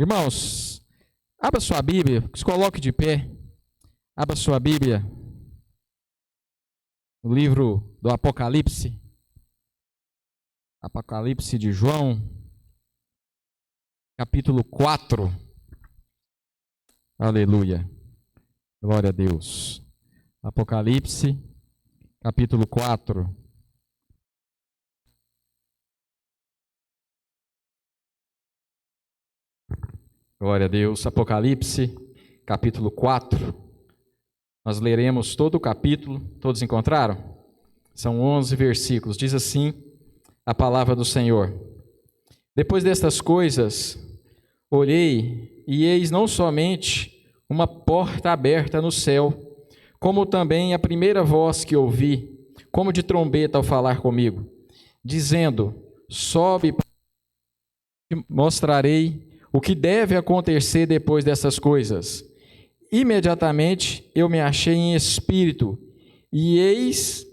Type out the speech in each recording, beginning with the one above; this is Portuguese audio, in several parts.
Irmãos, abra sua Bíblia, se coloque de pé, abra sua Bíblia, no livro do Apocalipse, Apocalipse de João, capítulo 4, aleluia, glória a Deus, Apocalipse, capítulo 4, glória a Deus, Apocalipse, capítulo 4, nós leremos todo o capítulo, todos encontraram? São 11 versículos, diz assim a palavra do Senhor. Depois destas coisas, olhei e eis não somente uma porta aberta no céu, como também a primeira voz que ouvi, como de trombeta ao falar comigo, dizendo, sobe, mostrarei o que deve acontecer depois dessas coisas. Imediatamente eu me achei em espírito, e eis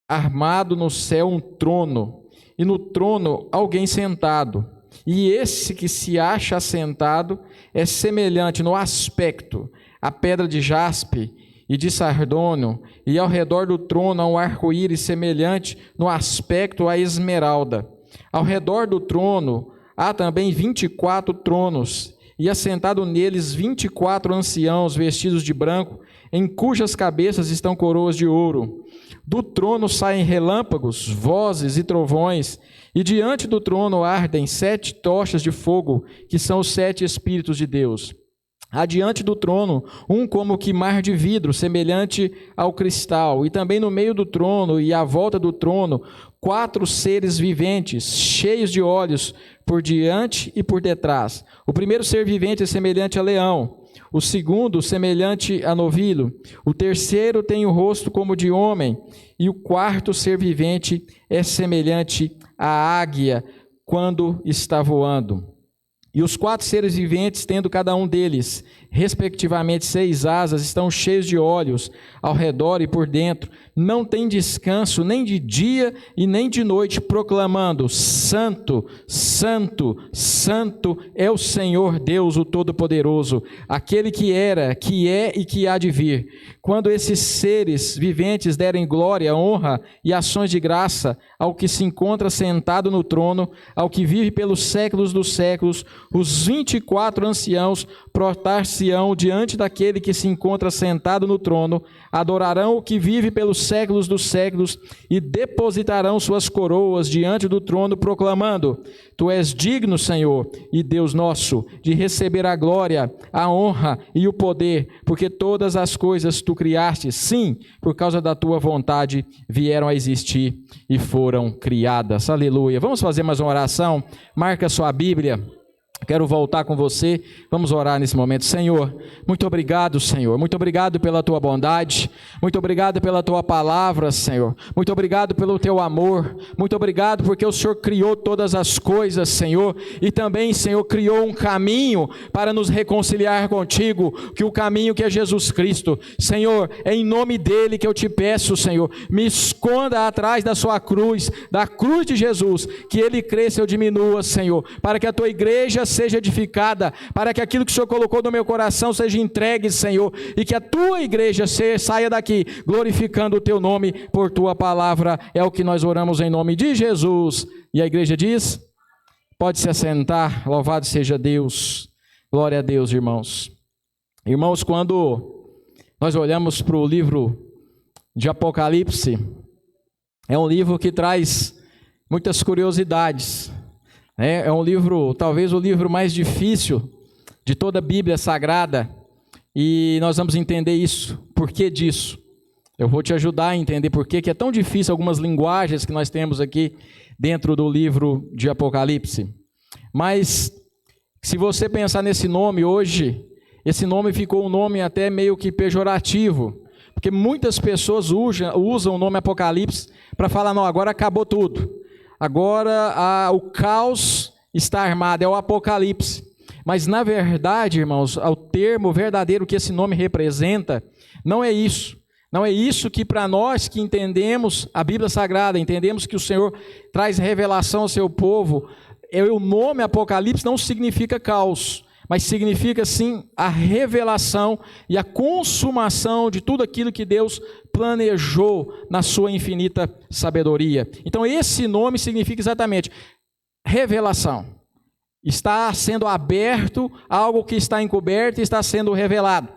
armado no céu um trono, e no trono alguém sentado. E esse que se acha assentado é semelhante no aspecto à pedra de jaspe e de sardônio, e ao redor do trono há um arco-íris semelhante no aspecto à esmeralda. Ao redor do trono há também 24 tronos, e assentado neles 24 anciãos vestidos de branco, em cujas cabeças estão coroas de ouro. Do trono saem relâmpagos, vozes e trovões, e diante do trono ardem 7 tochas de fogo, que são os 7 Espíritos de Deus. Adiante do trono, um como que mar de vidro, semelhante ao cristal, e também no meio do trono e à volta do trono, 4 seres viventes, cheios de olhos, por diante e por detrás. O primeiro ser vivente é semelhante a leão, o segundo semelhante a novilho, o terceiro tem o rosto como de homem, e o quarto ser vivente é semelhante à águia quando está voando. E os 4 seres viventes, tendo cada um deles, respectivamente 6 asas, estão cheios de olhos ao redor e por dentro, não tem descanso nem de dia e nem de noite, proclamando, Santo, Santo, Santo é o Senhor Deus, o Todo-Poderoso, aquele que era, que é e que há de vir. Quando esses seres viventes derem glória, honra e ações de graça ao que se encontra sentado no trono, ao que vive pelos séculos dos séculos, os 24 anciãos prostrar-se-ão diante daquele que se encontra sentado no trono, adorarão o que vive pelos séculos dos séculos e depositarão suas coroas diante do trono, proclamando, Tu és digno, Senhor, e Deus nosso, de receber a glória, a honra e o poder, porque todas as coisas Tu criaste, sim, por causa da Tua vontade, vieram a existir e foram criadas. Aleluia. Vamos fazer mais uma oração? Marca sua Bíblia. Quero voltar com você, vamos orar nesse momento. Senhor, muito obrigado, Senhor, muito obrigado pela Tua bondade, muito obrigado pela Tua palavra, Senhor, muito obrigado pelo Teu amor, muito obrigado porque o Senhor criou todas as coisas, Senhor, e também, Senhor, criou um caminho para nos reconciliar contigo, que o caminho que é Jesus Cristo. Senhor, é em nome dEle que eu te peço, Senhor, me esconda atrás da sua cruz, da cruz de Jesus, que Ele cresça e eu diminua, Senhor, para que a Tua igreja seja edificada, para que aquilo que o Senhor colocou no meu coração seja entregue, Senhor, e que a Tua igreja saia daqui glorificando o Teu nome por Tua palavra. É o que nós oramos em nome de Jesus. E a igreja diz, pode se assentar, louvado seja Deus, glória a Deus, irmãos. Irmãos, quando nós olhamos para o livro de Apocalipse, é um livro que traz muitas curiosidades. É um livro, talvez o livro mais difícil de toda a Bíblia Sagrada, e nós vamos entender isso, por que disso. Eu vou te ajudar a entender por que é tão difícil algumas linguagens que nós temos aqui dentro do livro de Apocalipse. Mas, se você pensar nesse nome hoje, esse nome ficou um nome até meio que pejorativo, porque muitas pessoas usam o nome Apocalipse para falar, não, agora acabou tudo. Agora o caos está armado, é o Apocalipse. Mas na verdade, irmãos, o termo verdadeiro que esse nome representa, não é isso. Não é isso que para nós que entendemos a Bíblia Sagrada, entendemos que o Senhor traz revelação ao seu povo, o nome Apocalipse não significa caos. mas significa sim a revelação e a consumação de tudo aquilo que Deus planejou na sua infinita sabedoria. Então esse nome significa exatamente revelação. Está sendo aberto algo que está encoberto e está sendo revelado.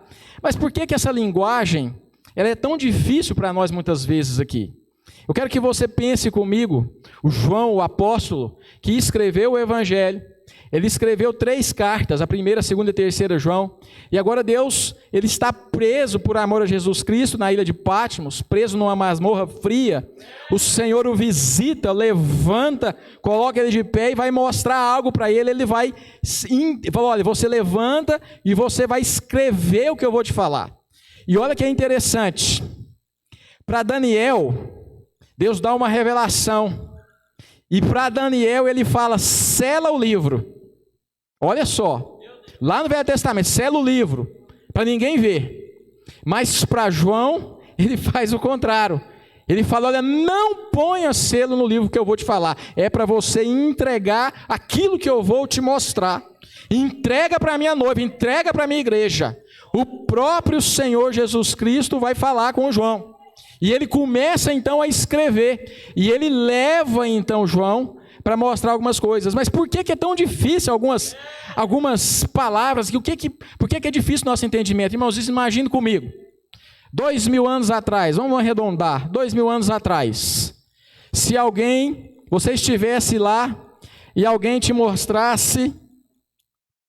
Mas por que essa linguagem ela é tão difícil para nós muitas vezes aqui? Eu quero que você pense comigo, o João, o apóstolo, que escreveu o Evangelho. Ele escreveu 3 cartas, a primeira, a segunda e a terceira João. E agora Deus, ele está preso por amor a Jesus Cristo na ilha de Patmos, preso numa masmorra fria. O Senhor o visita, levanta, coloca ele de pé e vai mostrar algo para ele. Ele vai, fala, olha, você levanta e você vai escrever o que eu vou te falar. E olha que é interessante, para Daniel, Deus dá uma revelação. E para Daniel ele fala, sela o livro. Olha só, lá no Velho Testamento, sela o livro, para ninguém ver. Mas para João, ele faz o contrário. Ele fala, olha, não ponha selo no livro que eu vou te falar. É para você entregar aquilo que eu vou te mostrar. Entrega para a minha noiva, entrega para a minha igreja. O próprio Senhor Jesus Cristo vai falar com João. E ele começa então a escrever. E ele leva então João para mostrar algumas coisas. Mas por que é tão difícil algumas palavras? Por que é difícil o nosso entendimento? Irmãos, imagine comigo. 2000 anos atrás, vamos arredondar, 2000 anos atrás. Se você estivesse lá e alguém te mostrasse,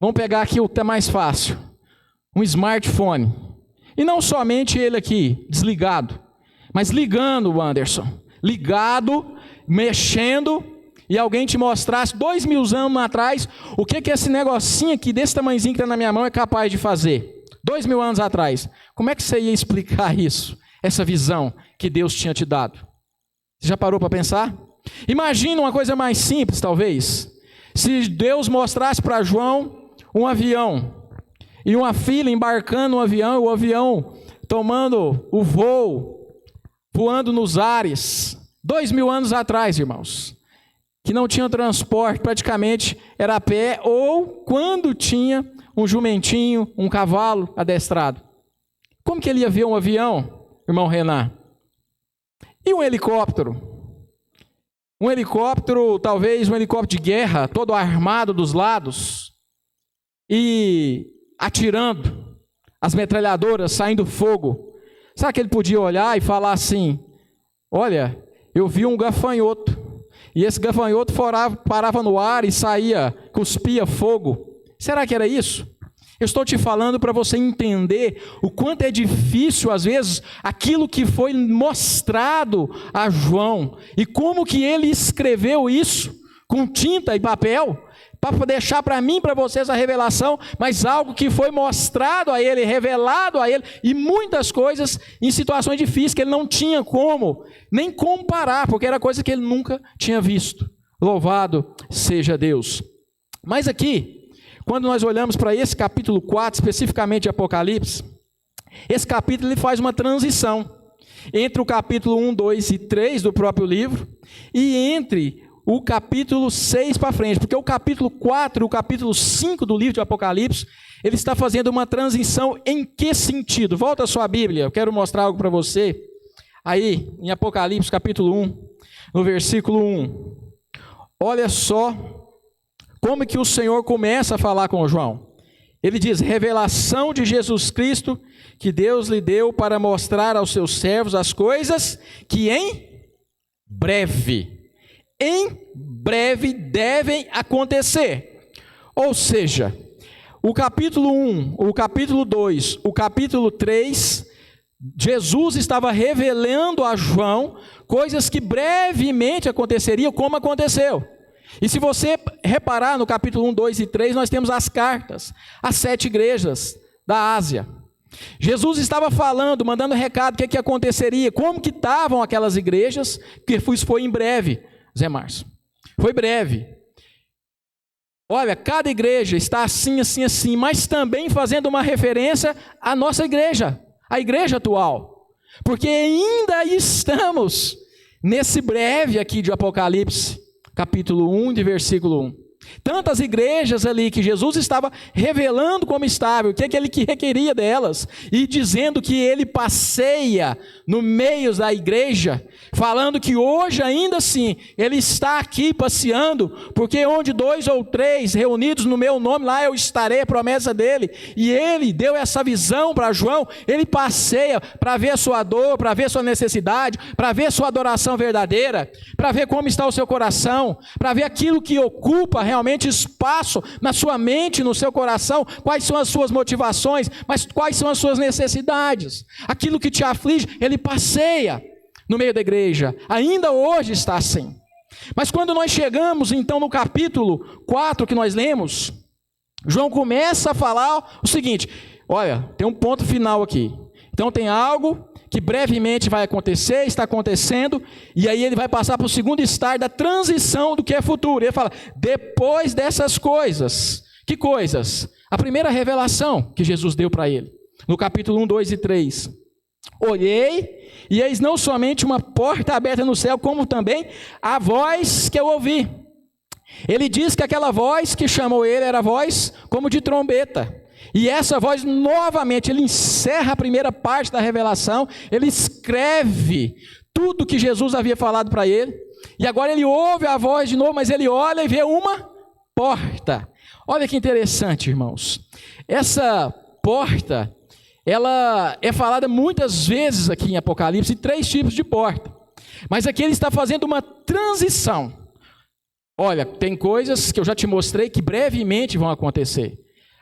vamos pegar aqui o que é mais fácil, um smartphone. E não somente ele aqui, desligado, mas ligando, Anderson, ligado, mexendo, e alguém te mostrasse 2000 anos atrás, o que esse negocinho aqui, desse tamanhozinho que está na minha mão, é capaz de fazer. 2000 anos atrás, como é que você ia explicar isso? Essa visão que Deus tinha te dado? Você já parou para pensar? Imagina uma coisa mais simples, talvez. Se Deus mostrasse para João um avião, e uma filha embarcando no avião, o avião tomando o voo, voando nos ares, 2000 anos atrás, irmãos, que não tinha transporte, praticamente era a pé, ou quando tinha um jumentinho, um cavalo adestrado. Como que ele ia ver um avião, irmão Renan? E um helicóptero? Um helicóptero, talvez um helicóptero de guerra, todo armado dos lados, e atirando, as metralhadoras saindo fogo. Será que ele podia olhar e falar assim, olha, eu vi um gafanhoto, e esse gafanhoto parava no ar e saía, cuspia fogo. Será que era isso? Eu estou te falando para você entender o quanto é difícil, às vezes, aquilo que foi mostrado a João, e como que ele escreveu isso, com tinta e papel, para deixar para mim, para vocês a revelação, mas algo que foi mostrado a ele, revelado a ele, e muitas coisas em situações difíceis que ele não tinha como nem comparar, porque era coisa que ele nunca tinha visto. Louvado seja Deus. Mas aqui, quando nós olhamos para esse capítulo 4, especificamente de Apocalipse, esse capítulo ele faz uma transição entre o capítulo 1, 2 e 3 do próprio livro, e entre o capítulo 6 para frente, porque o capítulo 4 e o capítulo 5 do livro de Apocalipse, ele está fazendo uma transição em que sentido? Volta a sua Bíblia, eu quero mostrar algo para você. Aí, em Apocalipse capítulo 1, no versículo 1, olha só como que o Senhor começa a falar com João. Ele diz, revelação de Jesus Cristo, que Deus lhe deu para mostrar aos seus servos as coisas que em breve devem acontecer. Ou seja, o capítulo 1, o capítulo 2, o capítulo 3, Jesus estava revelando a João coisas que brevemente aconteceriam, como aconteceu. E se você reparar no capítulo 1, 2 e 3, nós temos as cartas às 7 igrejas da Ásia. Jesus estava falando, mandando recado, o que aconteceria, como que estavam aquelas igrejas, que isso foi em breve, Zé Márcio. Foi breve. Olha, cada igreja está assim, assim, assim, mas também fazendo uma referência à nossa igreja, a igreja atual. Porque ainda estamos nesse breve aqui de Apocalipse, capítulo 1, de versículo 1. Tantas igrejas ali que Jesus estava revelando como estava, o que ele requeria delas, e dizendo que ele passeia no meio da igreja, falando que hoje ainda assim, ele está aqui passeando, porque onde 2 ou 3 reunidos no meu nome, lá eu estarei, a promessa dele, e ele deu essa visão para João, ele passeia para ver a sua dor, para ver a sua necessidade, para ver a sua adoração verdadeira, para ver como está o seu coração, para ver aquilo que ocupa realmente espaço na sua mente, no seu coração, quais são as suas motivações, mas quais são as suas necessidades, aquilo que te aflige, ele passeia no meio da igreja, ainda hoje está assim. Mas quando nós chegamos então no capítulo 4 que nós lemos, João começa a falar o seguinte, olha, tem um ponto final aqui, então tem algo que brevemente vai acontecer, está acontecendo, e aí ele vai passar para o segundo estágio da transição do que é futuro. Ele fala, depois dessas coisas, que coisas? A primeira revelação que Jesus deu para ele, no capítulo 1, 2 e 3. Olhei, e eis não somente uma porta aberta no céu, como também a voz que eu ouvi. Ele diz que aquela voz que chamou ele era voz como de trombeta. E essa voz, novamente, ele encerra a primeira parte da revelação, ele escreve tudo que Jesus havia falado para ele, e agora ele ouve a voz de novo, mas ele olha e vê uma porta. Olha que interessante, irmãos. Essa porta, ela é falada muitas vezes aqui em Apocalipse, 3 tipos de porta. Mas aqui ele está fazendo uma transição. Olha, tem coisas que eu já te mostrei que brevemente vão acontecer.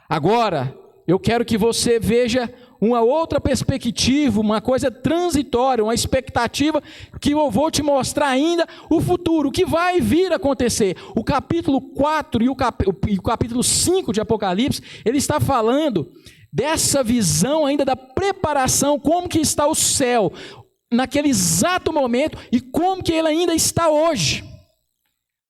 Agora, eu quero que você veja uma outra perspectiva, uma coisa transitória, uma expectativa que eu vou te mostrar ainda o futuro, o que vai vir a acontecer. O capítulo 4 e o capítulo 5 de Apocalipse, ele está falando dessa visão ainda da preparação, como que está o céu naquele exato momento e como que ele ainda está hoje.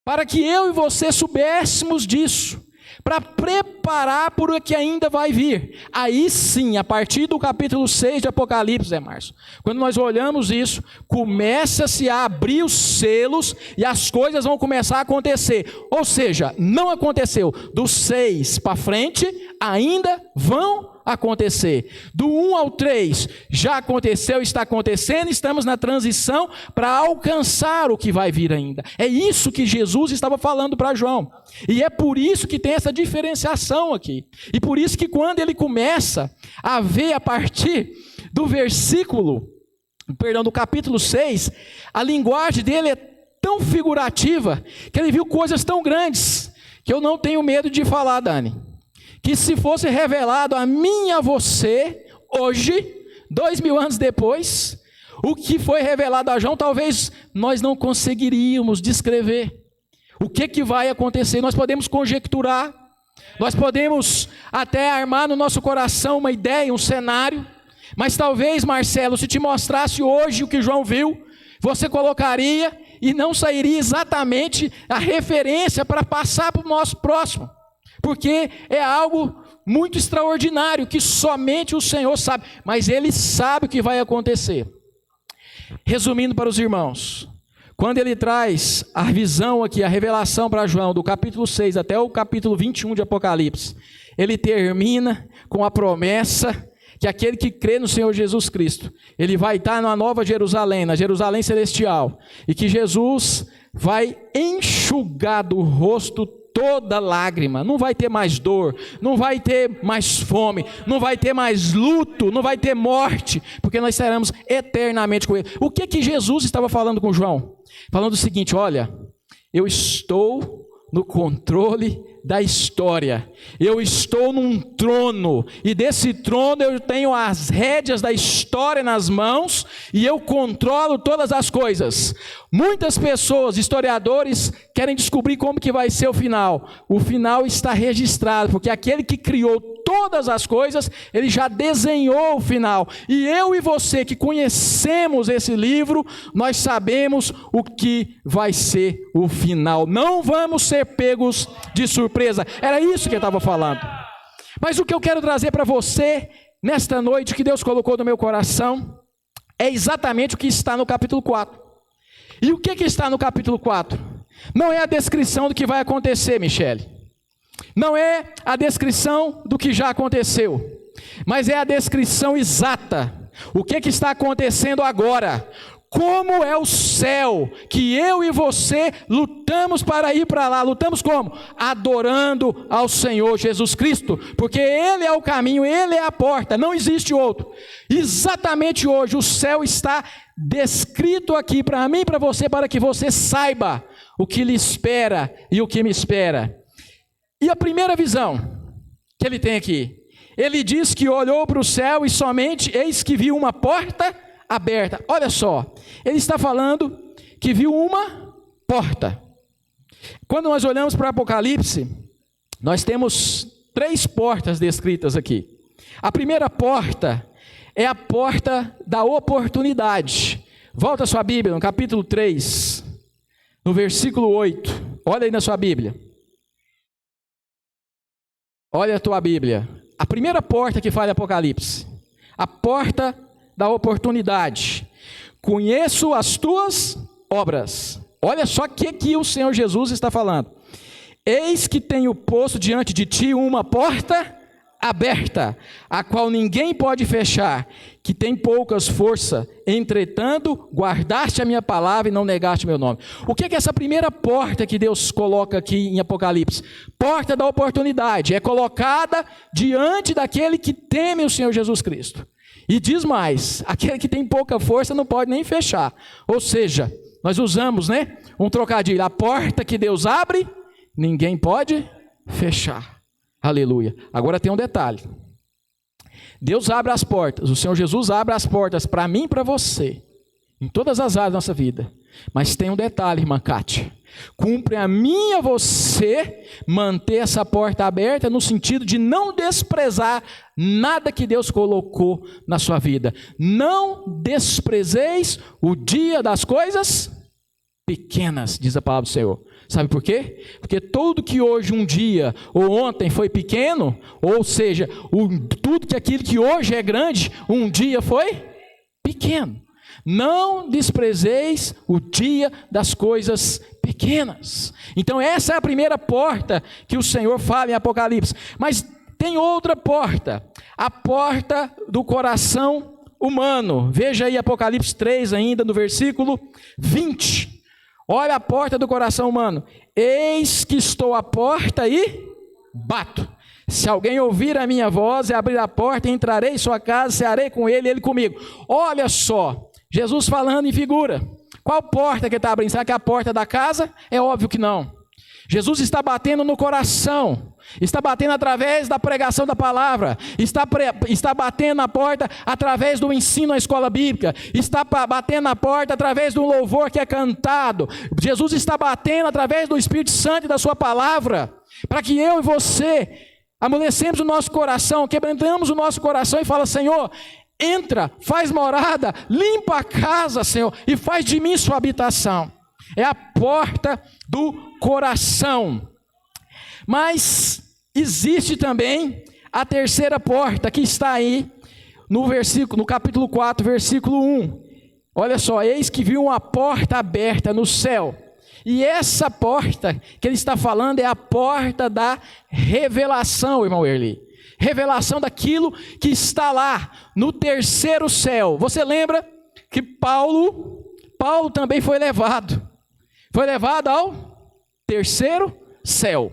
Para que eu e você soubéssemos disso, para preparar por o que ainda vai vir. Aí sim, a partir do capítulo 6 de Apocalipse, Márcio, quando nós olhamos isso, começa-se a abrir os selos e as coisas vão começar a acontecer. Ou seja, não aconteceu. Do 6 para frente, ainda vão acontecer. Do 1 ao 3, já aconteceu, está acontecendo, estamos na transição para alcançar o que vai vir ainda. É isso que Jesus estava falando para João. E é por isso que tem essa diferenciação aqui. E por isso que quando ele começa a ver a partir do do capítulo 6, a linguagem dele é tão figurativa, que ele viu coisas tão grandes, que eu não tenho medo de falar, Dani, que se fosse revelado a mim e a você, hoje, 2000 anos depois, o que foi revelado a João, talvez nós não conseguiríamos descrever. O que vai acontecer? Nós podemos conjecturar, nós podemos até armar no nosso coração uma ideia, um cenário, mas talvez, Marcelo, se te mostrasse hoje o que João viu, você colocaria e não sairia exatamente a referência para passar para o nosso próximo. Porque é algo muito extraordinário, que somente o Senhor sabe, mas Ele sabe o que vai acontecer. Resumindo para os irmãos, quando ele traz a visão aqui, a revelação para João, do capítulo 6 até o capítulo 21 de Apocalipse, ele termina com a promessa que aquele que crê no Senhor Jesus Cristo, ele vai estar na Nova Jerusalém, na Jerusalém Celestial, e que Jesus vai enxugar do rosto toda lágrima, não vai ter mais dor, não vai ter mais fome, não vai ter mais luto, não vai ter morte, porque nós seremos eternamente com Ele. O que Jesus estava falando com João? Falando o seguinte, olha, eu estou no controle da história, eu estou num trono, e desse trono eu tenho as rédeas da história nas mãos, e eu controlo todas as coisas. Muitas pessoas, historiadores, querem descobrir como que vai ser o final está registrado, porque aquele que criou todas as coisas, ele já desenhou o final, e eu e você que conhecemos esse livro, nós sabemos o que vai ser o final, não vamos ser pegos de surpresa. Era isso que eu estava falando. Mas o que eu quero trazer para você nesta noite, que Deus colocou no meu coração, é exatamente o que está no capítulo 4. E o que está no capítulo 4? Não é a descrição do que vai acontecer, Michele. Não é a descrição do que já aconteceu, mas é a descrição exata. O que está acontecendo agora? Como é o céu que eu e você lutamos para ir para lá? Lutamos como? Adorando ao Senhor Jesus Cristo, porque Ele é o caminho, Ele é a porta, não existe outro. Exatamente hoje o céu está descrito aqui para mim e para você, para que você saiba o que lhe espera e o que me espera. E a primeira visão que ele tem aqui, ele diz que olhou para o céu e somente eis que viu uma porta aberta. Olha só, ele está falando que viu uma porta. Quando nós olhamos para o Apocalipse, nós temos 3 portas descritas aqui. A primeira porta é a porta da oportunidade. Volta a sua Bíblia, no capítulo 3, no versículo 8. Olha aí na sua Bíblia. Olha a tua Bíblia. A primeira porta que fala em Apocalipse. A porta da oportunidade. Conheço as tuas obras. Olha só o que o Senhor Jesus está falando. Eis que tenho posto diante de ti uma porta aberta, a qual ninguém pode fechar, que tem poucas forças, entretanto, guardaste a minha palavra e não negaste meu nome. O que é essa primeira porta que Deus coloca aqui em Apocalipse? Porta da oportunidade, é colocada diante daquele que teme o Senhor Jesus Cristo. E diz mais, aquele que tem pouca força não pode nem fechar. Ou seja, nós usamos, um trocadilho, a porta que Deus abre, ninguém pode fechar. Aleluia. Agora tem um detalhe. Deus abre as portas, o Senhor Jesus abre as portas para mim e para você, em todas as áreas da nossa vida. Mas tem um detalhe, irmã Kátia. Cumpre a mim e a você manter essa porta aberta no sentido de não desprezar nada que Deus colocou na sua vida. Não desprezeis o dia das coisas pequenas, diz a palavra do Senhor. Sabe por quê? Porque tudo que hoje, um dia ou ontem foi pequeno, ou seja, tudo que aquilo que hoje é grande, um dia foi pequeno. Não desprezeis o dia das coisas pequenas. Então essa é a primeira porta que o Senhor fala em Apocalipse. Mas tem outra porta, a porta do coração humano. Veja aí Apocalipse 3 ainda no versículo 20. Olha a porta do coração humano. Eis que estou à porta e bato. Se alguém ouvir a minha voz e abrir a porta, entrarei em sua casa, cearei com ele e ele comigo. Olha só, Jesus falando em figura. Qual porta que está abrindo? Será que é a porta da casa? É óbvio que não. Jesus está batendo no coração, está batendo através da pregação da palavra, está batendo na porta através do ensino na escola bíblica, está batendo na porta através do louvor que é cantado. Jesus está batendo através do Espírito Santo e da sua palavra, para que eu e você amolecemos o nosso coração, quebrantamos o nosso coração e fala: Senhor, entra, faz morada, limpa a casa, Senhor, e faz de mim sua habitação. É a porta do coração. Mas existe também a terceira porta que está aí no capítulo 4, versículo 1. Olha só, eis que viu uma porta aberta no céu. E essa porta que ele está falando é a porta da revelação, irmão Erli. Revelação daquilo que está lá no terceiro céu. Você lembra que Paulo também foi levado. Foi levado ao terceiro céu.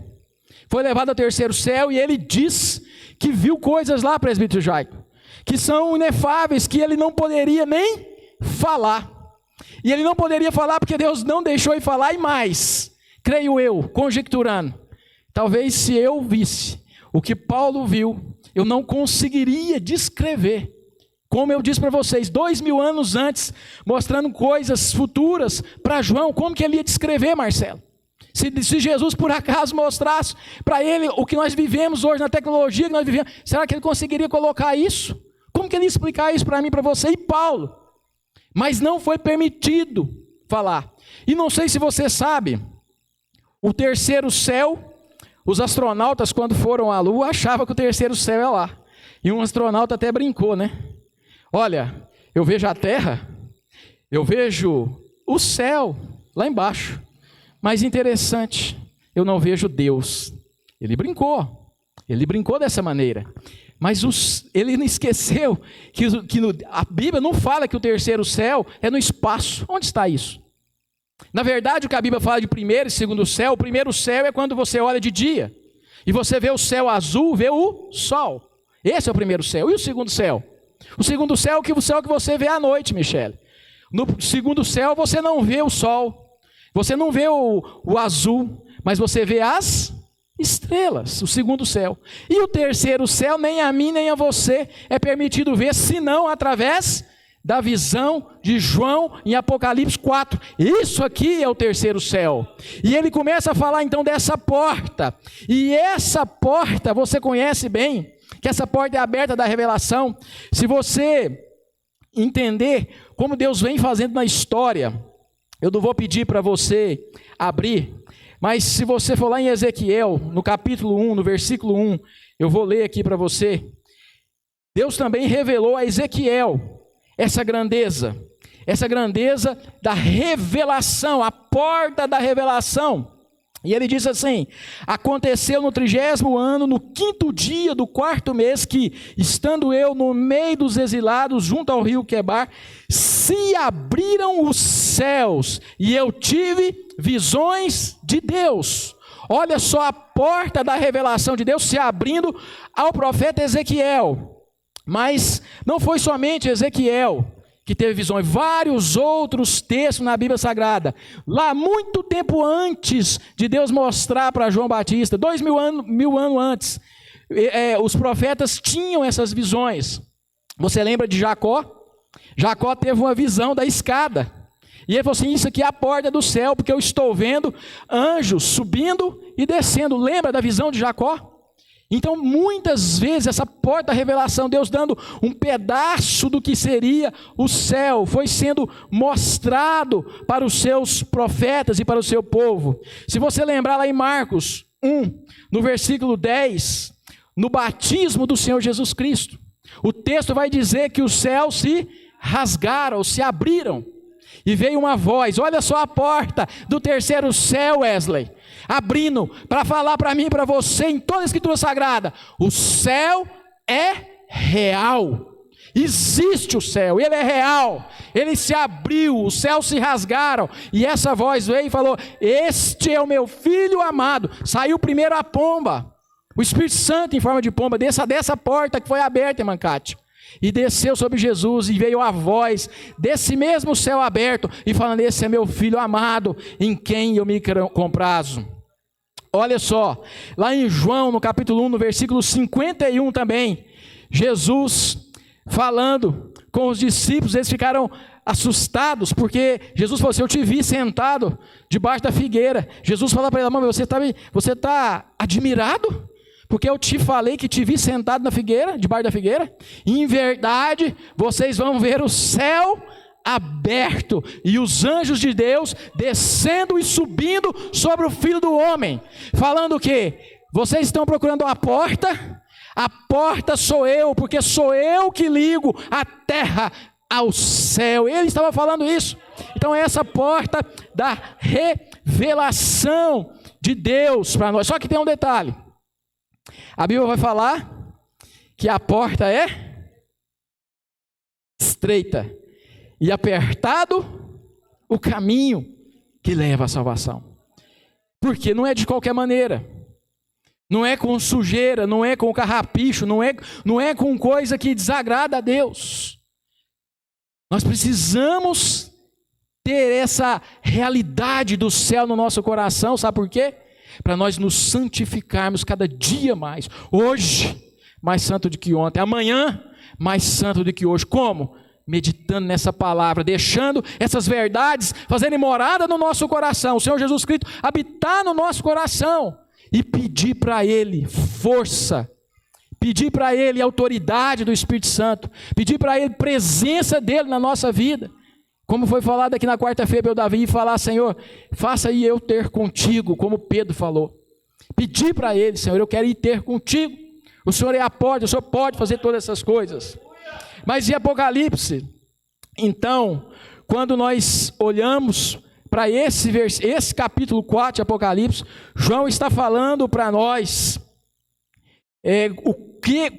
Foi levado ao terceiro céu e ele diz que viu coisas lá, presbítero Jaico, que são inefáveis, que ele não poderia nem falar. E ele não poderia falar porque Deus não deixou ele falar. E mais, creio eu, conjecturando, talvez se eu visse o que Paulo viu, eu não conseguiria descrever. Como eu disse para vocês, 2000 anos antes, mostrando coisas futuras para João, como que ele ia descrever, Marcelo? Se Jesus por acaso mostrasse para ele o que nós vivemos hoje, na tecnologia que nós vivemos, será que ele conseguiria colocar isso? Como que ele ia explicar isso para mim, para você e Paulo? Mas não foi permitido falar. E não sei se você sabe, o terceiro céu, os astronautas quando foram à Lua achavam que o terceiro céu é lá. E um astronauta até brincou, Olha, eu vejo a Terra, eu vejo o céu lá embaixo, Mas interessante, eu não vejo Deus. Ele brincou dessa maneira. Mas ele não esqueceu que a Bíblia não fala que o terceiro céu é no espaço. Onde está isso? Na verdade, o que a Bíblia fala de primeiro e segundo céu, o primeiro céu é quando você olha de dia. E você vê o céu azul, vê o sol. Esse é o primeiro céu. E o segundo céu? O segundo céu é o céu que você vê à noite, Michele. No segundo céu você não vê o sol. Você não vê o azul, mas você vê as estrelas, o segundo céu. E o terceiro céu, nem a mim nem a você é permitido ver, senão através da visão de João em Apocalipse 4. Isso aqui é o terceiro céu. E ele começa a falar então dessa porta. E essa porta, você conhece bem, que essa porta é aberta da revelação. Se você entender como Deus vem fazendo na história, eu não vou pedir para você abrir, mas se você for lá em Ezequiel, no capítulo 1, no versículo 1, eu vou ler aqui para você. Deus também revelou a Ezequiel essa grandeza da revelação, a porta da revelação. E ele diz assim: aconteceu no 30º ano, no 5º dia do 4º mês, que, estando eu no meio dos exilados, junto ao rio Quebar, se abriram os céus, e eu tive visões de Deus. Olha só a porta da revelação de Deus se abrindo ao profeta Ezequiel. Mas não foi somente Ezequiel que teve visões, vários outros textos na Bíblia Sagrada, lá muito tempo antes de Deus mostrar para João Batista, 2000 anos antes, os profetas tinham essas visões. Você lembra de Jacó? Jacó teve uma visão da escada, e ele falou assim: isso aqui é a porta do céu, porque eu estou vendo anjos subindo e descendo. Lembra da visão de Jacó? Então, muitas vezes, essa porta da revelação, Deus dando um pedaço do que seria o céu, foi sendo mostrado para os seus profetas e para o seu povo. Se você lembrar lá em Marcos 1, no versículo 10, no batismo do Senhor Jesus Cristo, o texto vai dizer que os céus se rasgaram, se abriram, e veio uma voz. Olha só a porta do terceiro céu, Wesley, abrindo para falar para mim e para você em toda a Escritura Sagrada: o céu é real. Existe o céu, ele é real, ele se abriu, os céus se rasgaram, e essa voz veio e falou: este é o meu filho amado. Saiu primeiro a pomba, o Espírito Santo em forma de pomba, dessa porta que foi aberta em Mancate, e desceu sobre Jesus, e veio a voz desse mesmo céu aberto, e falando: esse é meu filho amado, em quem eu me comprazo. Olha só, lá em João, no capítulo 1, no versículo 51 também, Jesus falando com os discípulos, eles ficaram assustados, porque Jesus falou assim: eu te vi sentado debaixo da figueira. Jesus fala para ele: mãe, você está admirado? Porque eu te falei que te vi sentado na figueira, debaixo da figueira. Em verdade, vocês vão ver o céu aberto e os anjos de Deus descendo e subindo sobre o Filho do Homem. Falando o quê? Vocês estão procurando a porta sou eu, porque sou eu que ligo a terra ao céu. Ele estava falando isso. Então é essa porta da revelação de Deus para nós. Só que tem um detalhe. A Bíblia vai falar que a porta é estreita e apertado o caminho que leva à salvação. Porque não é de qualquer maneira. Não é com sujeira, não é com carrapicho, não é com coisa que desagrada a Deus. Nós precisamos ter essa realidade do céu no nosso coração, sabe por quê? Para nós nos santificarmos cada dia mais. Hoje, mais santo do que ontem. Amanhã, mais santo do que hoje. Como? Meditando nessa palavra, deixando essas verdades fazerem morada no nosso coração. O Senhor Jesus Cristo habitar no nosso coração. E pedir para Ele força. Pedir para Ele autoridade do Espírito Santo. Pedir para Ele presença dEle na nossa vida. Como foi falado aqui na quarta-feira pelo Davi, falar: Senhor, faça aí eu ter contigo, como Pedro falou. Pedir para Ele: Senhor, eu quero ir ter contigo. O Senhor é a porta, o Senhor pode fazer todas essas coisas. Mas em Apocalipse, então, quando nós olhamos para esse capítulo 4 de Apocalipse, João está falando para nós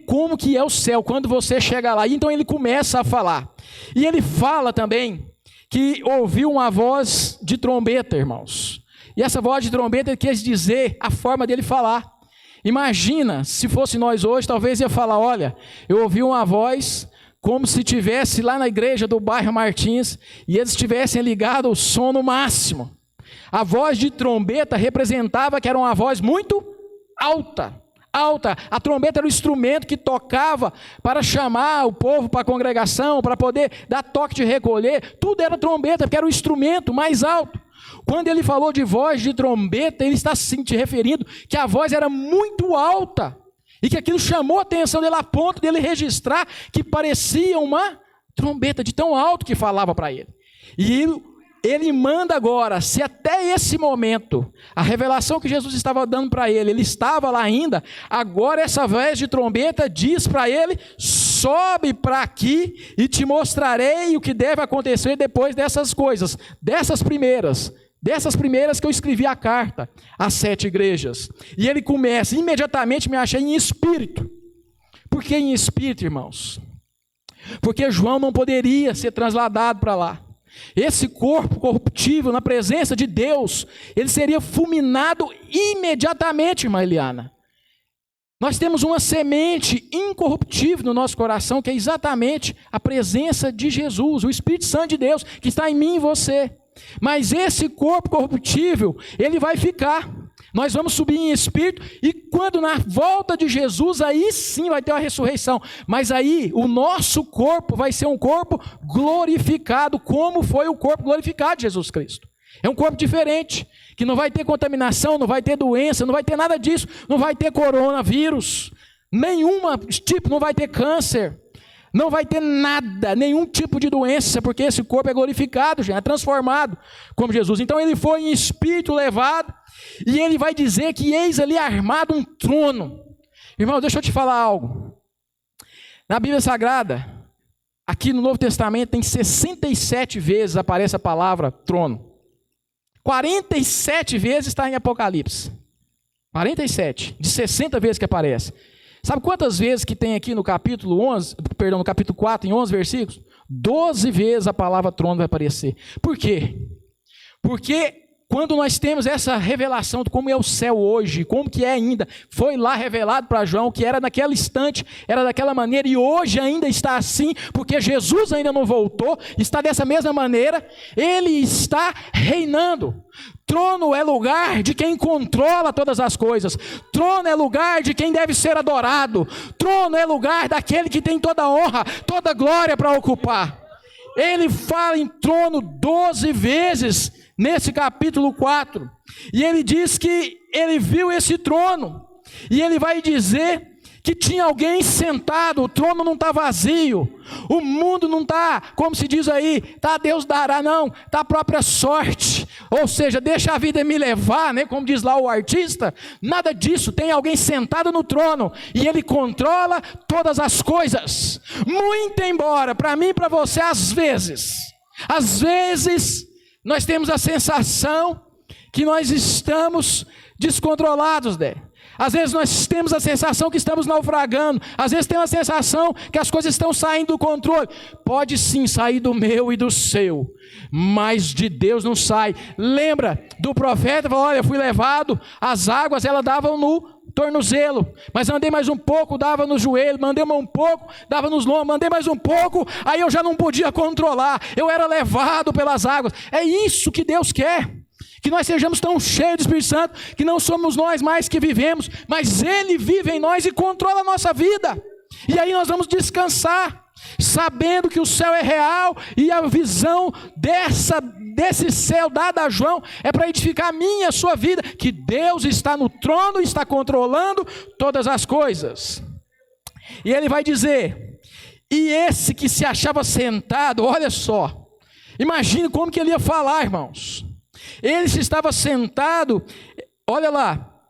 como que é o céu, quando você chega lá. Então ele começa a falar. E ele fala também que ouviu uma voz de trombeta, irmãos. E essa voz de trombeta quer dizer a forma dele falar. Imagina, se fosse nós hoje, talvez ia falar, olha, eu ouvi uma voz como se estivesse lá na igreja do bairro Martins e eles tivessem ligado o som no máximo. A voz de trombeta representava que era uma voz muito alta. A trombeta era o instrumento que tocava para chamar o povo para a congregação, para poder dar toque de recolher. Tudo era trombeta, porque era o instrumento mais alto. Quando ele falou de voz de trombeta, ele está se referindo que a voz era muito alta. E que aquilo chamou a atenção dele a ponto dele registrar que parecia uma trombeta de tão alto que falava para ele. E ele manda agora, se até esse momento, a revelação que Jesus estava dando para ele estava lá ainda, agora essa voz de trombeta diz para ele, sobe para aqui e te mostrarei o que deve acontecer depois dessas coisas, dessas primeiras que eu escrevi a carta às 7 igrejas. E ele começa, imediatamente me achei em espírito. Por que em espírito, irmãos? Porque João não poderia ser trasladado para lá. Esse corpo corruptível, na presença de Deus, ele seria fulminado imediatamente, irmã Eliana. Nós temos uma semente incorruptível no nosso coração, que é exatamente a presença de Jesus, o Espírito Santo de Deus, que está em mim e você. Mas esse corpo corruptível, ele vai ficar. Nós vamos subir em espírito e quando na volta de Jesus, aí sim vai ter uma ressurreição. Mas aí o nosso corpo vai ser um corpo glorificado, como foi o corpo glorificado de Jesus Cristo. É um corpo diferente, que não vai ter contaminação, não vai ter doença, não vai ter nada disso, não vai ter coronavírus, nenhuma tipo, não vai ter câncer. Não vai ter nada, nenhum tipo de doença, porque esse corpo é glorificado, já é transformado como Jesus. Então ele foi em espírito levado, e ele vai dizer que eis ali armado um trono. Irmão, deixa eu te falar algo. Na Bíblia Sagrada, aqui no Novo Testamento, tem 67 vezes aparece a palavra trono. 47 vezes está em Apocalipse. 47, de 60 vezes que aparece. Sabe quantas vezes que tem aqui no capítulo 4, em 11 versículos? 12 vezes a palavra trono vai aparecer. Por quê? Porque quando nós temos essa revelação de como é o céu hoje, como que é ainda, foi lá revelado para João que era naquele instante, era daquela maneira e hoje ainda está assim, porque Jesus ainda não voltou, está dessa mesma maneira, ele está reinando. Trono é lugar de quem controla todas as coisas. Trono é lugar de quem deve ser adorado. Trono é lugar daquele que tem toda a honra, toda a glória para ocupar. Ele fala em trono 12 vezes nesse capítulo 4. E ele diz que ele viu esse trono. E ele vai dizer que tinha alguém sentado, o trono não está vazio, o mundo não está, como se diz aí, tá, Deus dará, não, está a própria sorte, ou seja, deixa a vida me levar, né, como diz lá o artista, nada disso, tem alguém sentado no trono, e ele controla todas as coisas, muito embora, para mim e para você, às vezes, nós temos a sensação que nós estamos descontrolados, né? Às vezes nós temos a sensação que estamos naufragando. Às vezes temos a sensação que as coisas estão saindo do controle. Pode sim sair do meu e do seu, mas de Deus não sai. Lembra do profeta? Falou, olha, eu fui levado, as águas elas davam no tornozelo, mas andei mais um pouco, dava no joelho, mandei um pouco, dava nos lombos, mandei mais um pouco, aí eu já não podia controlar, eu era levado pelas águas. É isso que Deus quer. Que nós sejamos tão cheios do Espírito Santo, que não somos nós mais que vivemos, mas Ele vive em nós e controla a nossa vida. E aí nós vamos descansar, sabendo que o céu é real, e a visão desse céu dada a João, é para edificar a minha e a sua vida, que Deus está no trono, está controlando todas as coisas. E ele vai dizer, e esse que se achava sentado, olha só, imagine como que ele ia falar, irmãos. Ele se estava sentado, olha lá,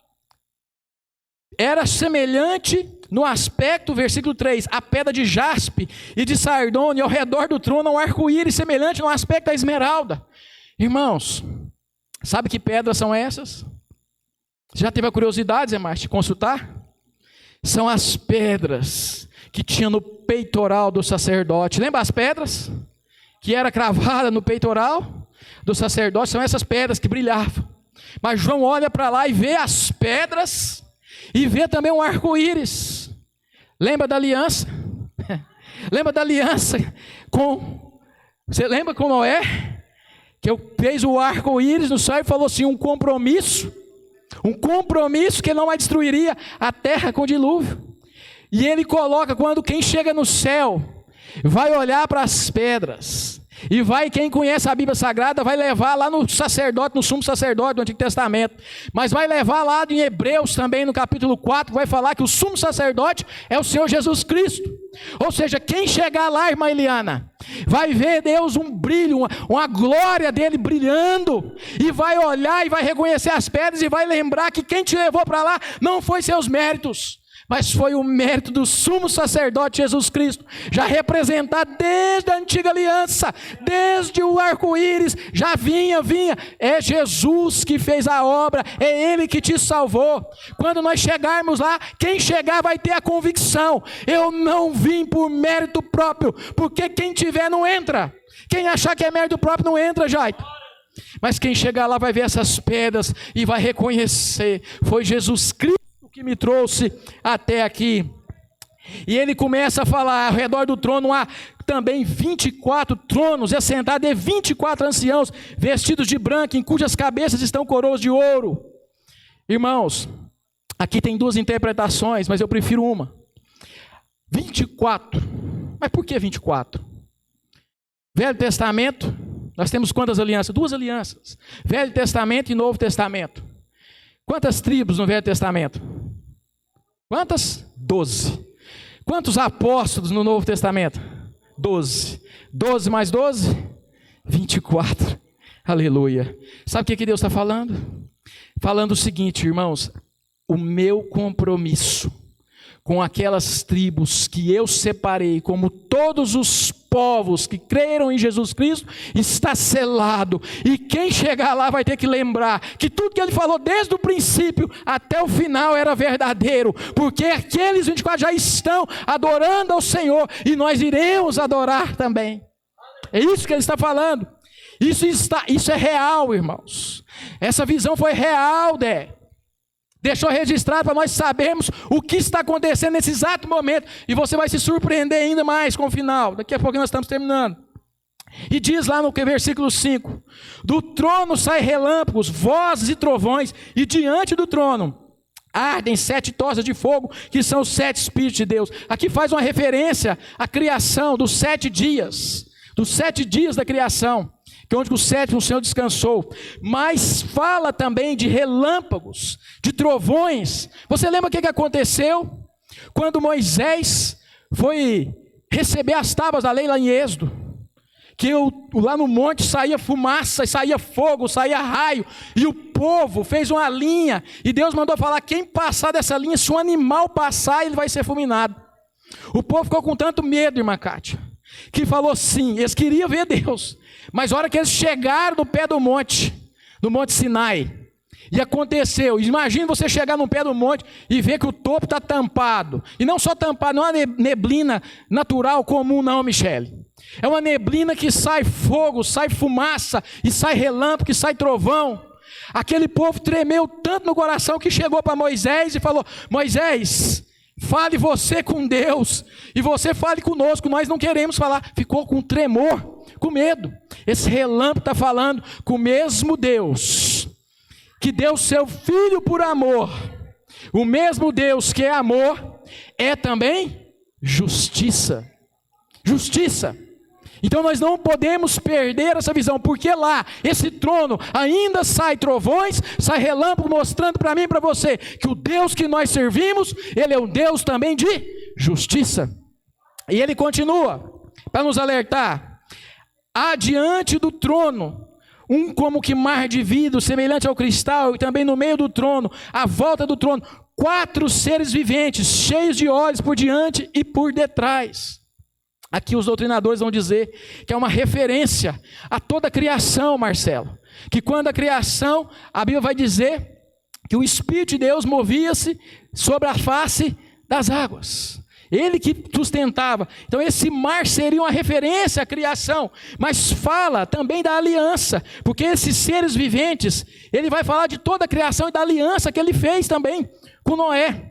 era semelhante no aspecto, versículo 3, a pedra de jaspe e de sardônia, ao redor do trono um arco-íris semelhante no aspecto da esmeralda. Irmãos, Sabe que pedras são essas? Já teve a curiosidade, Zé Márcio, de consultar? São as pedras que tinha no peitoral do sacerdote. Lembra as pedras? Que era cravada no peitoral do sacerdote. São essas pedras que brilhavam. Mas João olha para lá e vê as pedras e vê também um arco-íris. Lembra da aliança? Lembra da aliança com... Você lembra com Noé? Que fez o arco-íris no céu e falou assim, um compromisso que ele não mais destruiria a terra com dilúvio. E ele coloca, quando quem chega no céu vai olhar para as pedras, e vai, quem conhece a Bíblia Sagrada, vai levar lá no sacerdote, no sumo sacerdote do Antigo Testamento, mas vai levar lá em Hebreus também, no capítulo 4, vai falar que o sumo sacerdote é o Senhor Jesus Cristo. Ou seja, quem chegar lá, irmã Eliana, vai ver Deus um brilho, uma glória dele brilhando, e vai olhar e vai reconhecer as pedras, e vai lembrar que quem te levou para lá não foi seus méritos, mas foi o mérito do sumo sacerdote Jesus Cristo, já representado desde a antiga aliança, desde o arco-íris, já vinha, é Jesus que fez a obra, é Ele que te salvou. Quando nós chegarmos lá, quem chegar vai ter a convicção, eu não vim por mérito próprio, porque quem tiver não entra, quem achar que é mérito próprio não entra, Jaito. Mas quem chegar lá vai ver essas pedras e vai reconhecer, foi Jesus Cristo que me trouxe até aqui. E ele começa a falar, ao redor do trono há também 24 tronos, e assentados de 24 anciãos, vestidos de branco, em cujas cabeças estão coroas de ouro. Irmãos, aqui tem duas interpretações, mas eu prefiro uma. 24, mas por que 24? Velho Testamento, nós temos quantas alianças? 2 alianças, Velho Testamento e Novo Testamento. Quantas tribos no Velho Testamento? Quantas? 12. Quantos apóstolos no Novo Testamento? 12. 12 mais 12? 24. Aleluia. Sabe o que Deus está falando? Falando o seguinte, irmãos, o meu compromisso com aquelas tribos que eu separei, como todos os povos que creram em Jesus Cristo, está selado, e quem chegar lá vai ter que lembrar que tudo que ele falou desde o princípio até o final era verdadeiro, porque aqueles 24 já estão adorando ao Senhor, e nós iremos adorar também. É isso que ele está falando. Isso é real, irmãos. Essa visão foi real, deixou registrado para nós sabermos o que está acontecendo nesse exato momento. E você vai se surpreender ainda mais com o final. Daqui a pouco nós estamos terminando. E diz lá no versículo 5: do trono saem relâmpagos, vozes e trovões, e diante do trono ardem 7 tochas de fogo, que são os 7 Espíritos de Deus. Aqui faz uma referência à criação dos 7 dias. Dos 7 dias da criação, que onde o 7º o Senhor descansou, mas fala também de relâmpagos, de trovões. Você lembra o que aconteceu? Quando Moisés foi receber as tábuas da lei lá em Êxodo, que lá no monte saía fumaça, saía fogo, saía raio, e o povo fez uma linha, e Deus mandou falar, quem passar dessa linha, se um animal passar, ele vai ser fulminado. O povo ficou com tanto medo, irmã Kátia, que falou sim, eles queriam ver Deus, mas a hora que eles chegaram no pé do monte, no Monte Sinai, e aconteceu, imagine você chegar no pé do monte e ver que o topo está tampado, e não só tampado, não é uma neblina natural comum não, Michele, é uma neblina que sai fogo, sai fumaça, e sai relâmpago, e sai trovão. Aquele povo tremeu tanto no coração que chegou para Moisés e falou, Moisés, fale você com Deus, e você fale conosco, nós não queremos falar. Ficou com tremor, com medo. Esse relâmpago está falando com o mesmo Deus, que deu seu Filho por amor, o mesmo Deus que é amor, é também justiça. Justiça. Então nós não podemos perder essa visão, porque lá, esse trono, ainda sai trovões, sai relâmpago, mostrando para mim e para você, que o Deus que nós servimos, Ele é um Deus também de justiça. E Ele continua, para nos alertar, adiante do trono, um como que mar de vidro, semelhante ao cristal, e também no meio do trono, à volta do trono, 4 seres viventes, cheios de olhos por diante e por detrás. Aqui os doutrinadores vão dizer que é uma referência a toda a criação, Marcelo. Que quando a criação, a Bíblia vai dizer que o Espírito de Deus movia-se sobre a face das águas. Ele que sustentava. Então esse mar seria uma referência à criação, mas fala também da aliança, porque esses seres viventes, ele vai falar de toda a criação e da aliança que ele fez também com Noé.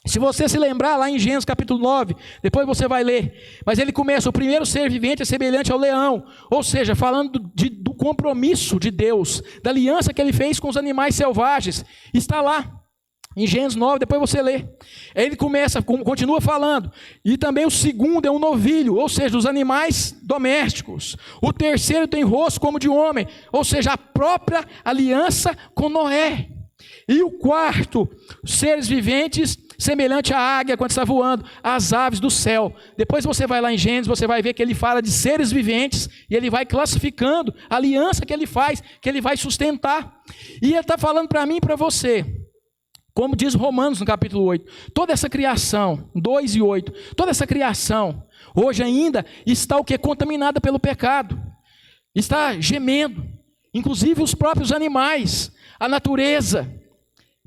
Se você se lembrar lá em Gênesis capítulo 9, depois você vai ler, mas ele começa, o primeiro ser vivente é semelhante ao leão, ou seja, falando do compromisso de Deus, da aliança que ele fez com os animais selvagens, está lá em Gênesis 9, depois você lê. Ele continua falando, e também o segundo é um novilho, ou seja, os animais domésticos. O terceiro tem rosto como de homem, ou seja, a própria aliança com Noé. E o quarto, seres viventes, semelhante à águia quando está voando, às aves do céu. Depois você vai lá em Gênesis, você vai ver que ele fala de seres viventes, e ele vai classificando a aliança que ele faz, que ele vai sustentar. E ele está falando para mim e para você, como diz Romanos no capítulo 8, toda essa criação, 2 e 8, toda essa criação, hoje ainda está o que? Contaminada pelo pecado, está gemendo, inclusive os próprios animais, a natureza.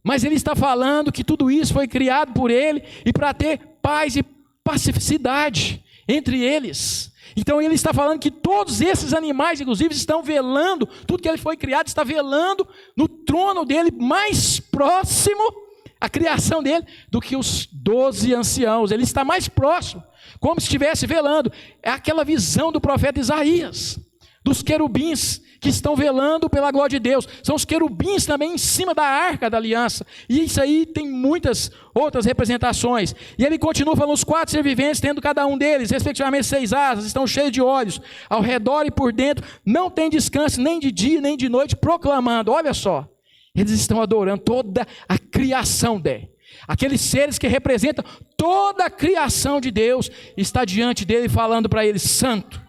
Mas ele está falando que tudo isso foi criado por ele e para ter paz e pacificidade entre eles. Então ele está falando que todos esses animais, inclusive, estão velando, tudo que ele foi criado está velando no trono dele, mais próximo à criação dele do que os 12 anciãos. Ele está mais próximo, como se estivesse velando. É aquela visão do profeta Isaías, dos querubins que estão velando pela glória de Deus. São os querubins também em cima da arca da aliança. E isso aí tem muitas outras representações. E ele continua falando, os 4 seres viventes, tendo cada um deles, respectivamente 6 asas, estão cheios de olhos, ao redor e por dentro, não tem descanso nem de dia nem de noite, proclamando, olha só, eles estão adorando toda a criação dele. Aqueles seres que representam toda a criação de Deus, está diante dele falando para eles, santo,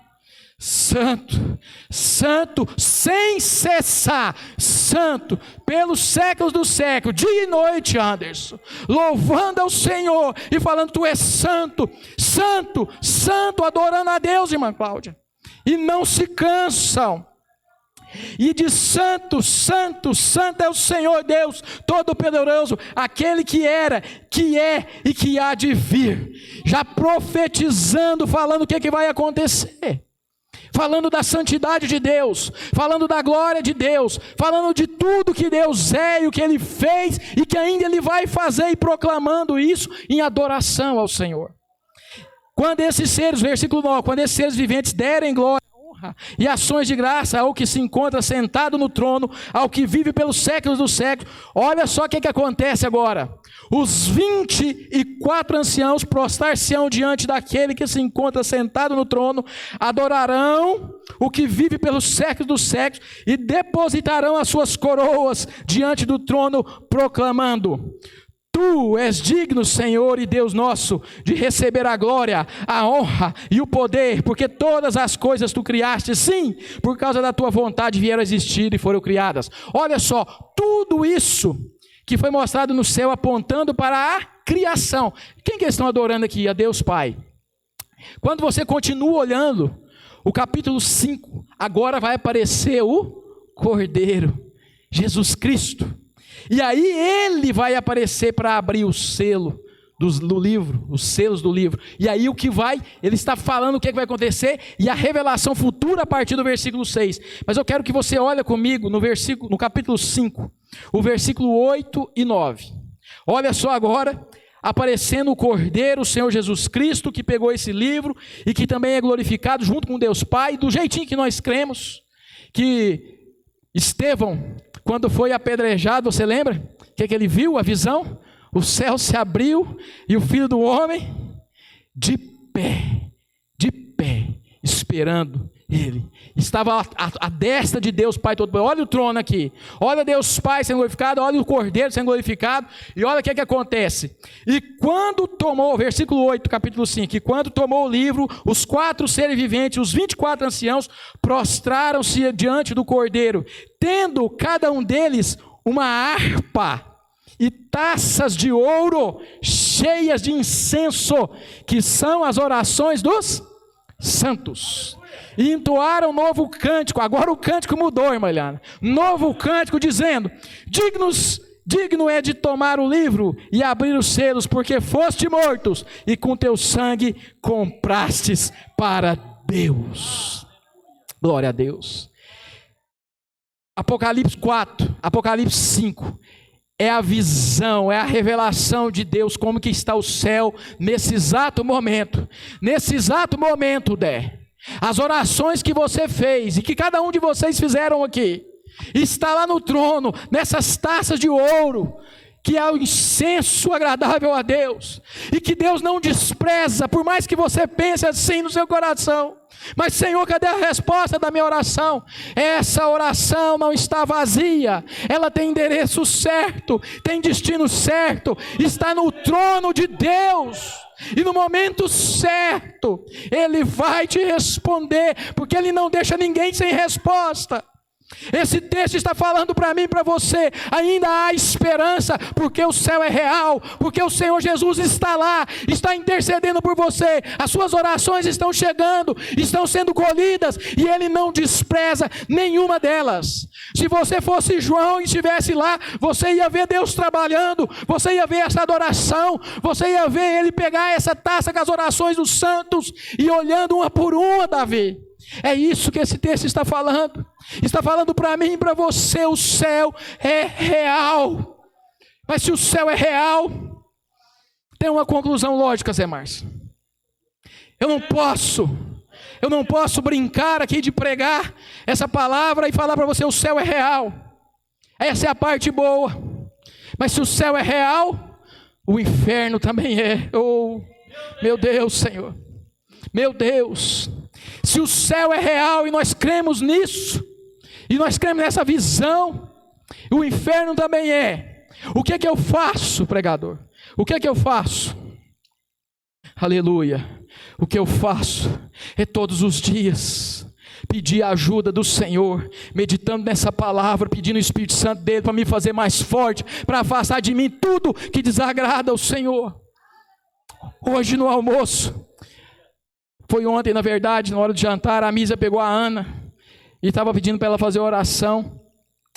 santo, santo, sem cessar, santo, pelos séculos dos séculos, dia e noite, Anderson, louvando ao Senhor e falando, tu és santo, santo, santo, adorando a Deus, irmã Cláudia, e não se cansam, e de santo, santo, santo é o Senhor Deus Todo-Poderoso, aquele que era, que é e que há de vir, já profetizando, falando o que vai acontecer, falando da santidade de Deus, falando da glória de Deus, falando de tudo que Deus é e o que Ele fez e que ainda Ele vai fazer, e proclamando isso em adoração ao Senhor. Quando esses seres, versículo 9, quando esses seres viventes derem glória, honra e ações de graça ao que se encontra sentado no trono, ao que vive pelos séculos dos séculos, olha só o que acontece agora. Os 24 anciãos prostrar-se-ão diante daquele que se encontra sentado no trono, adorarão o que vive pelos séculos dos séculos e depositarão as suas coroas diante do trono, proclamando, tu és digno, Senhor e Deus nosso, de receber a glória, a honra e o poder, porque todas as coisas tu criaste, sim, por causa da tua vontade vieram a existir e foram criadas. Olha só, tudo isso que foi mostrado no céu apontando para a criação. Quem que eles estão adorando aqui? A Deus Pai. Quando você continua olhando o capítulo 5, agora vai aparecer o Cordeiro, Jesus Cristo. E aí ele vai aparecer para abrir o selo do livro, os selos do livro. E aí ele está falando o que vai acontecer e a revelação futura a partir do versículo 6. Mas eu quero que você olhe comigo no capítulo 5, o versículo 8 e 9. Olha só agora, aparecendo o Cordeiro, o Senhor Jesus Cristo, que pegou esse livro e que também é glorificado junto com Deus Pai, do jeitinho que nós cremos, que Estevão, quando foi apedrejado, você lembra? O que ele viu, a visão? O céu se abriu e o Filho do Homem de pé, esperando ele. Estava à destra de Deus Pai Todo-Poderoso. Olha o trono aqui, olha Deus Pai sendo glorificado, olha o Cordeiro sendo glorificado, e olha o que acontece. E quando tomou, versículo 8, capítulo 5, e quando tomou o livro, os 4 seres viventes, os 24 anciãos, prostraram-se diante do Cordeiro, tendo cada um deles uma harpa e taças de ouro cheias de incenso, que são as orações dos santos. E entoaram novo cântico. Agora o cântico mudou, irmã Eliana. Novo cântico dizendo: digno é de tomar o livro e abrir os selos, porque foste mortos e com teu sangue comprastes para Deus. Glória a Deus. Apocalipse 4, Apocalipse 5, é a visão, é a revelação de Deus, como que está o céu nesse exato momento. Nesse exato momento, as orações que você fez e que cada um de vocês fizeram aqui, está lá no trono, nessas taças de ouro, que é o incenso agradável a Deus, e que Deus não despreza, por mais que você pense assim no seu coração. Mas Senhor, cadê a resposta da minha oração? Essa oração não está vazia, ela tem endereço certo, tem destino certo, está no trono de Deus, e no momento certo, Ele vai te responder, porque Ele não deixa ninguém sem resposta. Esse texto está falando para mim e para você, ainda há esperança, porque o céu é real, porque o Senhor Jesus está lá, está intercedendo por você, as suas orações estão chegando, estão sendo colhidas, e Ele não despreza nenhuma delas. Se você fosse João e estivesse lá, você ia ver Deus trabalhando, você ia ver essa adoração, você ia ver Ele pegar essa taça com as orações dos santos, e olhando uma por uma, Davi. É isso que esse texto está falando. Está falando para mim e para você, o céu é real. Mas se o céu é real, tem uma conclusão lógica, Zé Márcio. Eu não posso brincar aqui de pregar essa palavra e falar para você, o céu é real. Essa é a parte boa. Mas se o céu é real, o inferno também é. Oh, meu Deus, Senhor. Meu Deus. Se o céu é real e nós cremos nisso, e nós cremos nessa visão, o inferno também é. O que é que eu faço, pregador? O que é que eu faço? Aleluia. O que eu faço é todos os dias pedir a ajuda do Senhor, meditando nessa palavra, pedindo o Espírito Santo dele para me fazer mais forte, para afastar de mim tudo que desagrada ao Senhor. Hoje no almoço, foi ontem, na verdade, na hora de jantar, a Misa pegou a Ana e estava pedindo para ela fazer oração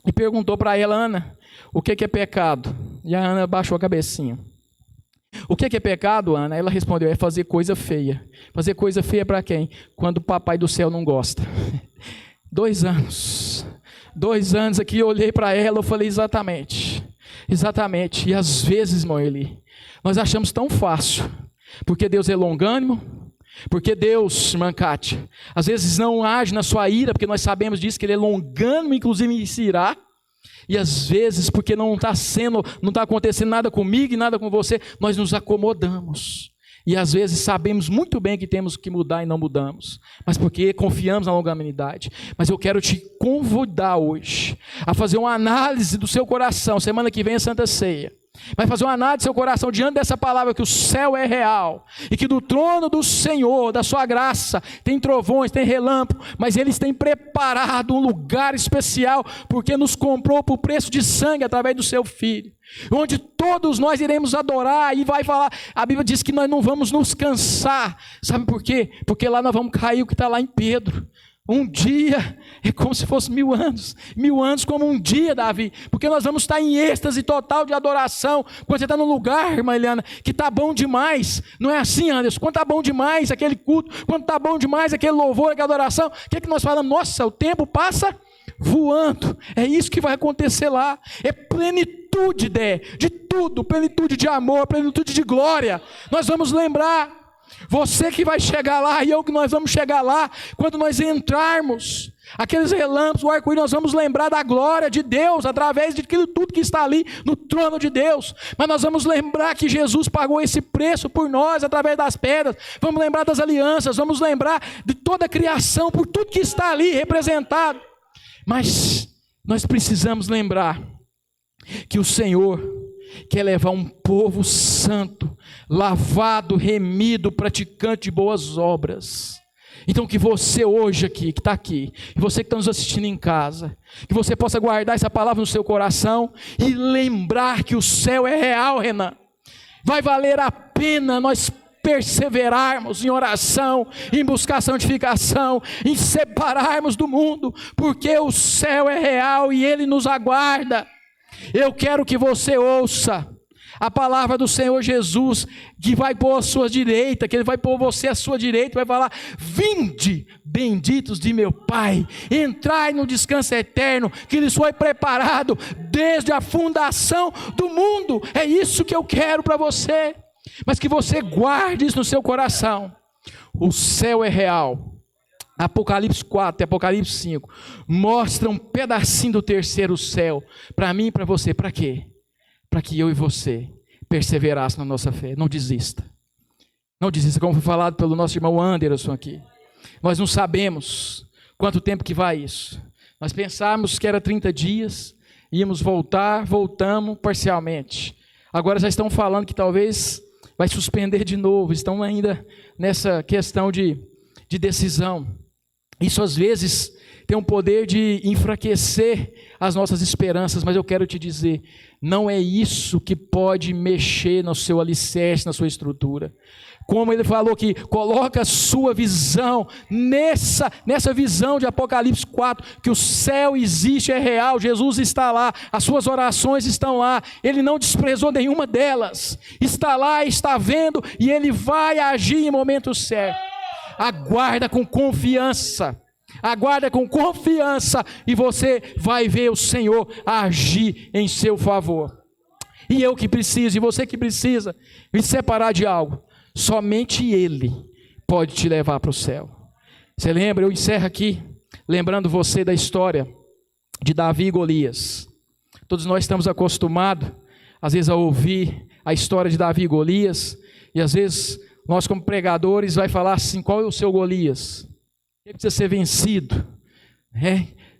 e perguntou para ela: Ana, o que é pecado? E a Ana baixou a cabecinha. O que é pecado, Ana? Ela respondeu: é fazer coisa feia. Fazer coisa feia para quem? Quando o papai do céu não gosta. 2 anos. 2 anos aqui, eu olhei para ela, eu falei: exatamente. E às vezes, irmão Eli, nós achamos tão fácil, porque Deus é longânimo, porque Deus, irmã Cátia, às vezes não age na sua ira, porque nós sabemos disso, que Ele é longânimo, inclusive em se irar, e às vezes, porque não está acontecendo nada comigo e nada com você, nós nos acomodamos, e às vezes sabemos muito bem que temos que mudar e não mudamos, mas porque confiamos na longanimidade. Mas eu quero te convidar hoje a fazer uma análise do seu coração. Semana que vem é Santa Ceia. Vai fazer uma análise do seu coração diante dessa palavra, que o céu é real, e que do trono do Senhor, da sua graça, tem trovões, tem relâmpago, mas eles têm preparado um lugar especial, porque nos comprou por preço de sangue através do seu Filho, onde todos nós iremos adorar. E vai falar, a Bíblia diz que nós não vamos nos cansar. Sabe por quê? Porque lá nós vamos cair o que está lá em Pedro. Um dia é como se fosse 1000 anos. 1000 anos como um dia, Davi. Porque nós vamos estar em êxtase total de adoração. Quando você está num lugar, irmã Eliana, que está bom demais. Não é assim, Anderson? Quando está bom demais aquele culto, quando está bom demais aquele louvor, aquela adoração, o que é que nós falamos? Nossa, o tempo passa voando. É isso que vai acontecer lá. É plenitude de tudo. Plenitude de amor, plenitude de glória. Nós vamos lembrar. Você que vai chegar lá e eu que nós vamos chegar lá, quando nós entrarmos, aqueles relâmpagos, o arco-íris, nós vamos lembrar da glória de Deus, através de tudo que está ali no trono de Deus. Mas nós vamos lembrar que Jesus pagou esse preço por nós, através das pedras. Vamos lembrar das alianças, vamos lembrar de toda a criação, por tudo que está ali representado. Mas nós precisamos lembrar que o Senhor quer levar um povo santo, lavado, remido, praticante de boas obras. Então que você hoje aqui, que está aqui, e você que está nos assistindo em casa, que você possa guardar essa palavra no seu coração e lembrar que o céu é real, Renan. Vai valer a pena nós perseverarmos em oração, em buscar santificação, em separarmos do mundo, porque o céu é real e Ele nos aguarda. Eu quero que você ouça a palavra do Senhor Jesus, que vai pôr a sua direita, que Ele vai pôr você à sua direita, vai falar: vinde, benditos de meu Pai, entrai no descanso eterno, que lhes foi preparado desde a fundação do mundo. É isso que eu quero para você, mas que você guarde isso no seu coração. O céu é real. Apocalipse 4 e Apocalipse 5 mostram um pedacinho do terceiro céu, para mim e para você. Para quê? Para que eu e você perseverassem na nossa fé. Não desista. Não desista, como foi falado pelo nosso irmão Anderson aqui. Nós não sabemos quanto tempo que vai isso. Nós pensávamos que era 30 dias, íamos voltar, voltamos parcialmente. Agora já estão falando que talvez vai suspender de novo. Estão ainda nessa questão de decisão. Isso às vezes tem um poder de enfraquecer as nossas esperanças, mas eu quero te dizer, não é isso que pode mexer no seu alicerce, na sua estrutura. Como ele falou que coloca a sua visão nessa visão de Apocalipse 4, que o céu existe, é real, Jesus está lá, as suas orações estão lá, Ele não desprezou nenhuma delas, está lá, está vendo, e Ele vai agir em momento certo. Aguarda com confiança, e você vai ver o Senhor agir em seu favor. E eu que preciso, e você que precisa me separar de algo, somente Ele pode te levar para o céu. Você lembra? Eu encerro aqui, lembrando você da história de Davi e Golias. Todos nós estamos acostumados, às vezes, a ouvir a história de Davi e Golias, e às vezes nós como pregadores vai falar assim: qual é o seu Golias? Ele precisa ser vencido,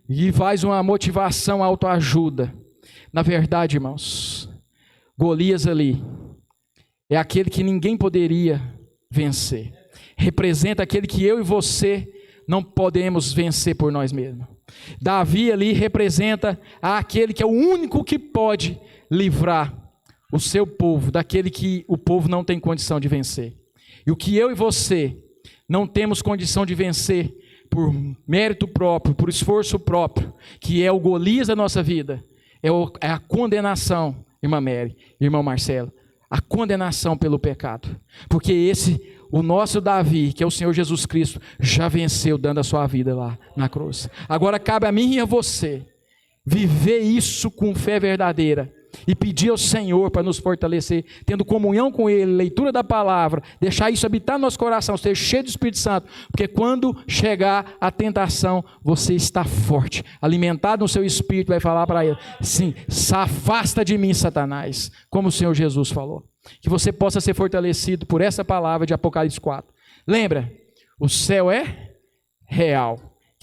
e faz uma motivação, autoajuda. Na verdade, irmãos, Golias ali é aquele que ninguém poderia vencer. Representa aquele que eu e você não podemos vencer por nós mesmos. Davi ali representa aquele que é o único que pode livrar o seu povo daquele que o povo não tem condição de vencer. E o que eu e você não temos condição de vencer por mérito próprio, por esforço próprio, que é o Golias da nossa vida, é a condenação, irmã Mary, irmão Marcelo, a condenação pelo pecado. Porque o nosso Davi, que é o Senhor Jesus Cristo, já venceu dando a sua vida lá na cruz. Agora cabe a mim e a você viver isso com fé verdadeira e pedir ao Senhor para nos fortalecer, tendo comunhão com Ele, leitura da palavra, deixar isso habitar no nosso coração, ser cheio do Espírito Santo, porque quando chegar a tentação, você está forte, alimentado no seu espírito, vai falar para Ele, sim, afasta de mim, Satanás, como o Senhor Jesus falou. Que você possa ser fortalecido por essa palavra de Apocalipse 4. Lembra, o céu é real.